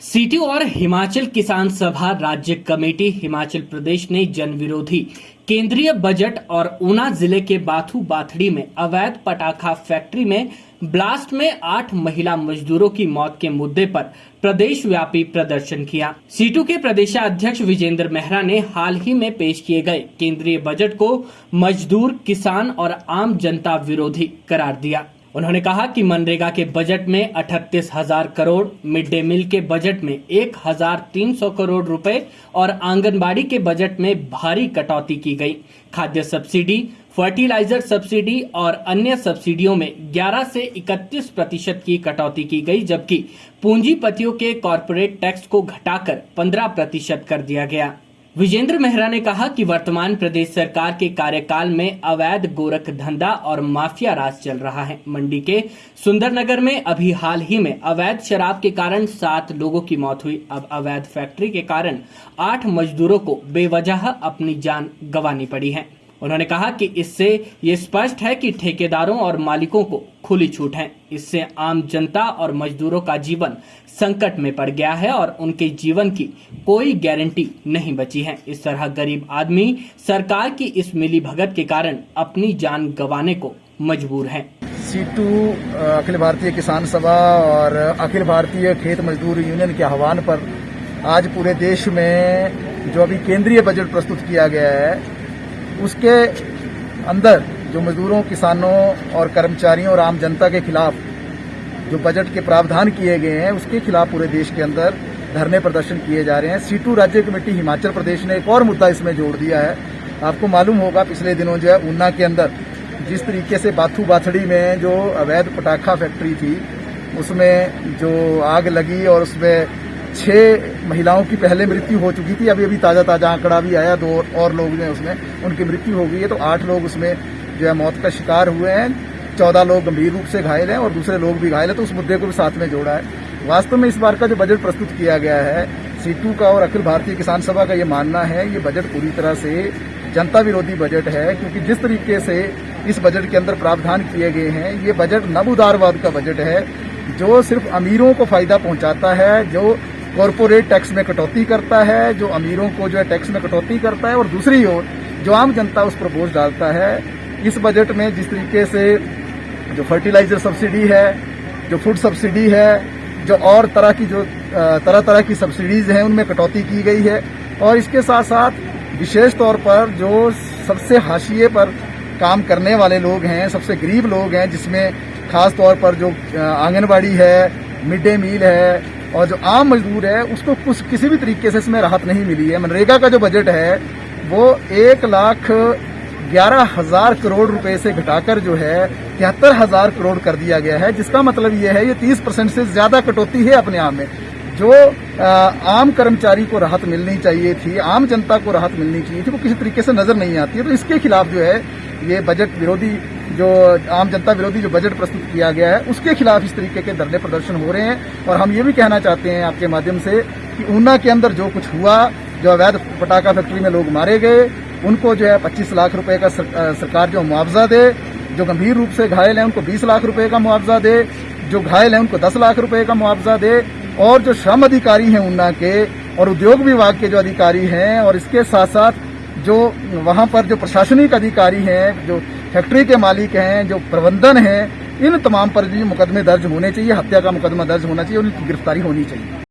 Situ और हिमाचल किसान सभा राज्य कमेटी हिमाचल प्रदेश ने जनविरोधी केंद्रीय बजट और ऊना जिले के बाथू बाथड़ी में अवैध पटाखा फैक्ट्री में ब्लास्ट में 8 महिला मजदूरों की मौत के मुद्दे पर प्रदेश व्यापी प्रदर्शन किया। सीटू के प्रदेशाध्यक्ष विजेंद्र मेहरा ने हाल ही में पेश किए गए केंद्रीय बजट को मजदूर, किसान और आम जनता विरोधी करार दिया। उन्होंने कहा कि मनरेगा के बजट में 38,000 करोड़, मिड डे मील के बजट में 1,300 करोड़ रुपए और आंगनबाड़ी के बजट में भारी कटौती की गई। खाद्य सब्सिडी, फर्टिलाइजर सब्सिडी और अन्य सब्सिडियों में 11 से 31% की कटौती की गई, जबकि पूंजीपतियों के कॉरपोरेट टैक्स को घटाकर 15% कर दिया गया। विजेंद्र मेहरा ने कहा कि वर्तमान प्रदेश सरकार के कार्यकाल में अवैध गोरख धंधा और माफिया राज चल रहा है। मंडी के सुंदरनगर में अभी हाल ही में अवैध शराब के कारण 7 लोगों की मौत हुई। अब अवैध फैक्ट्री के कारण 8 मजदूरों को बेवजह अपनी जान गंवानी पड़ी है। उन्होंने कहा कि इससे ये स्पष्ट है कि ठेकेदारों और मालिकों को खुली छूट है। इससे आम जनता और मजदूरों का जीवन संकट में पड़ गया है और उनके जीवन की कोई गारंटी नहीं बची है। इस तरह गरीब आदमी सरकार की इस मिलीभगत के कारण अपनी जान गंवाने को मजबूर है। सीटू अखिल भारतीय किसान सभा और अखिल भारतीय खेत मजदूर यूनियन के आह्वान पर आज पूरे देश में जो अभी केंद्रीय बजट प्रस्तुत किया गया है, उसके अंदर जो मजदूरों, किसानों और कर्मचारियों और आम जनता के खिलाफ जो बजट के प्रावधान किए गए हैं, उसके खिलाफ पूरे देश के अंदर धरने प्रदर्शन किए जा रहे हैं। सीटू राज्य कमेटी हिमाचल प्रदेश ने एक और मुद्दा इसमें जोड़ दिया है। आपको मालूम होगा पिछले दिनों जो है ऊना के अंदर जिस तरीके से बाथू बाथड़ी में जो अवैध पटाखा फैक्ट्री थी, उसमें जो आग लगी और उसमें 6 महिलाओं की पहले मृत्यु हो चुकी थी। अभी ताजा आंकड़ा भी आया, 2 और लोग जो है उसमें उनकी मृत्यु हो गई है। तो 8 लोग उसमें जो है मौत का शिकार हुए हैं, 14 लोग गंभीर रूप से घायल हैं और दूसरे लोग भी घायल हैं। तो उस मुद्दे को भी साथ में जोड़ा है। वास्तव में इस बार का जो बजट प्रस्तुत किया गया है, सीटू का और अखिल भारतीय किसान सभा का ये मानना है, ये बजट पूरी तरह से जनता विरोधी बजट है। क्योंकि जिस तरीके से इस बजट के अंदर प्रावधान किए गए हैं, ये बजट नव उदारवाद का बजट है, जो सिर्फ अमीरों को फायदा पहुंचाता है, जो कॉरपोरेट टैक्स में कटौती करता है, जो अमीरों को जो है टैक्स में कटौती करता है और दूसरी ओर जो आम जनता उस पर बोझ डालता है। इस बजट में जिस तरीके से जो फर्टिलाइजर सब्सिडी है, जो फूड सब्सिडी है, जो और तरह तरह की सब्सिडीज हैं, उनमें कटौती की गई है। और इसके साथ साथ विशेष तौर पर जो सबसे हाशिए पर काम करने वाले लोग हैं, सबसे गरीब लोग हैं, जिसमें खास तौर पर जो आंगनबाड़ी है, मिड डे मील है और जो आम मजदूर है, उसको किसी भी तरीके से इसमें राहत नहीं मिली है। मनरेगा का जो बजट है वो 1,11,000 करोड़ रुपए से घटाकर जो है 73,000 करोड़ कर दिया गया है। जिसका मतलब ये है, ये 30% से ज्यादा कटौती है अपने आप में। जो आम कर्मचारी को राहत मिलनी चाहिए थी, आम जनता को राहत मिलनी चाहिए थी, वो किसी तरीके से नजर नहीं आती है। तो इसके खिलाफ जो है ये बजट विरोधी, जो आम जनता विरोधी जो बजट प्रस्तुत किया गया है, उसके खिलाफ इस तरीके के धरने प्रदर्शन हो रहे हैं। और हम ये भी कहना चाहते हैं आपके माध्यम से कि ऊना के अंदर जो कुछ हुआ, जो अवैध पटाखा फैक्ट्री में लोग मारे गए, उनको जो है 25 लाख रुपए का सरकार जो मुआवजा दे, जो गंभीर रूप से घायल है उनको 20 लाख रुपए का मुआवजा दे, जो घायल है उनको 10 लाख रुपए का मुआवजा दे। और जो श्रम अधिकारी हैं ऊना के और उद्योग विभाग के जो अधिकारी हैं, और इसके साथ साथ जो वहां पर जो प्रशासनिक अधिकारी हैं, जो फैक्ट्री के मालिक हैं, जो प्रबंधन है, इन तमाम पर जो मुकदमे दर्ज होने चाहिए, हत्या का मुकदमा दर्ज होना चाहिए, उनकी गिरफ्तारी होनी चाहिए।